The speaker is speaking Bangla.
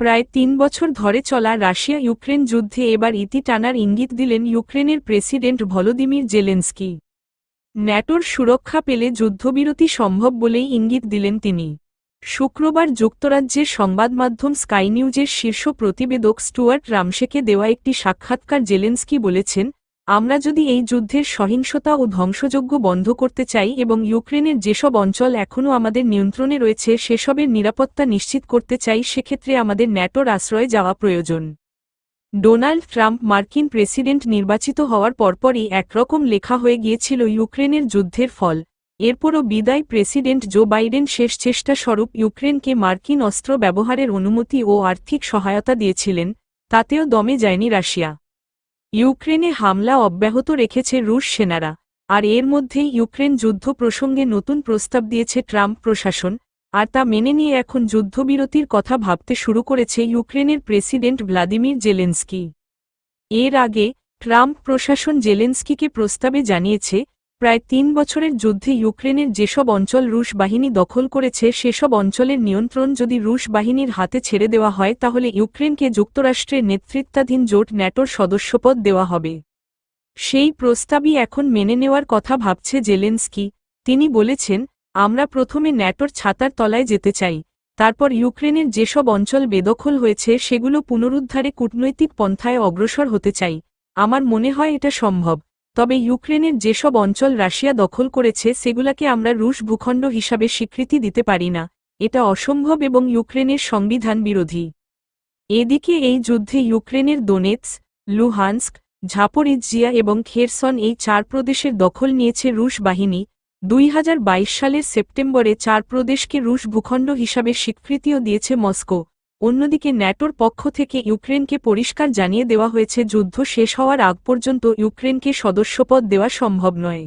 প্রায় ৩ বছর ধরে চলা রাশিয়া ইউক্রেন যুদ্ধে এবার ইতি টানার ইঙ্গিত দিলেন ইউক্রেনের প্রেসিডেন্ট ভলোদিমির জেলেনস্কি। ন্যাটোর সুরক্ষা পেলে যুদ্ধবিরতি সম্ভব বলেই ইঙ্গিত দিলেন তিনি। শুক্রবার যুক্তরাজ্যের সংবাদমাধ্যম স্কাই নিউজের শীর্ষ প্রতিবেদক স্টুয়ার্ট রামসেকে দেওয়া একটি সাক্ষাৎকার জেলেনস্কি বলেছেন, আমরা যদি এই যুদ্ধের সহিংসতা ও ধ্বংসযজ্ঞ বন্ধ করতে চাই এবং ইউক্রেনের যেসব অঞ্চল এখনও আমাদের নিয়ন্ত্রণে রয়েছে সেসবের নিরাপত্তা নিশ্চিত করতে চাই, সেক্ষেত্রে আমাদের ন্যাটোর আশ্রয়ে যাওয়া প্রয়োজন। ডোনাল্ড ট্রাম্প মার্কিন প্রেসিডেন্ট নির্বাচিত হওয়ার পরপরই একরকম লেখা হয়ে গিয়েছিল ইউক্রেনের যুদ্ধের ফল। এরপরও বিদায়ী প্রেসিডেন্ট জো বাইডেন শেষ চেষ্টা স্বরূপ ইউক্রেনকে মার্কিন অস্ত্র ব্যবহারের অনুমতি ও আর্থিক সহায়তা দিয়েছিলেন, তাতেও দমে যায়নি রাশিয়া। ইউক্রেনে হামলা অব্যাহত রেখেছে রুশ সেনারা, আর এর মধ্যেই ইউক্রেন যুদ্ধ প্রসঙ্গে নতুন প্রস্তাব দিয়েছে ট্রাম্প প্রশাসন, আর তা মেনে নিয়ে এখন যুদ্ধবিরতির কথা ভাবতে শুরু করেছে ইউক্রেনের প্রেসিডেন্ট ভ্লাদিমির জেলেনস্কি। এর আগে ট্রাম্প প্রশাসন জেলেনস্কিকে প্রস্তাবে জানিয়েছে, প্রায় ৩ বছরের যুদ্ধে ইউক্রেনের যেসব অঞ্চল রুশ বাহিনী দখল করেছে সেসব অঞ্চলের নিয়ন্ত্রণ যদি রুশ বাহিনীর হাতে ছেড়ে দেওয়া হয় তাহলে ইউক্রেনকে যুক্তরাষ্ট্রের নেতৃত্বাধীন জোট ন্যাটোর সদস্যপদ দেওয়া হবে। সেই প্রস্তাবই এখন মেনে নেওয়ার কথা ভাবছে জেলেনস্কি। তিনি বলেছেন, আমরা প্রথমে ন্যাটোর ছাতার তলায় যেতে চাই, তারপর ইউক্রেনের যেসব অঞ্চল বেদখল হয়েছে সেগুলো পুনরুদ্ধারে কূটনৈতিক পন্থায় অগ্রসর হতে চাই। আমার মনে হয় এটা সম্ভব, তবে ইউক্রেনের যেসব অঞ্চল রাশিয়া দখল করেছে সেগুলাকে আমরা রুশ ভূখণ্ড হিসাবে স্বীকৃতি দিতে পারি না, এটা অসম্ভব এবং ইউক্রেনের সংবিধান বিরোধী। এদিকে এই যুদ্ধে ইউক্রেনের দোনেৎস্ক, লুহান্স্ক, ঝাপোরিজ্জিয়া এবং খেরসন এই 4 প্রদেশের দখল নিয়েছে রুশ বাহিনী। 2022 সালের সেপ্টেম্বরে 4 প্রদেশকে রুশ ভূখণ্ড হিসাবে স্বীকৃতিও দিয়েছে মস্কো। অন্যদিকে ন্যাটোর পক্ষ থেকে ইউক্রেনকে পরিষ্কার জানিয়ে দেওয়া হয়েছে যুদ্ধ শেষ হওয়ার আগ পর্যন্ত ইউক্রেনকে সদস্যপদ দেওয়া সম্ভব নয়।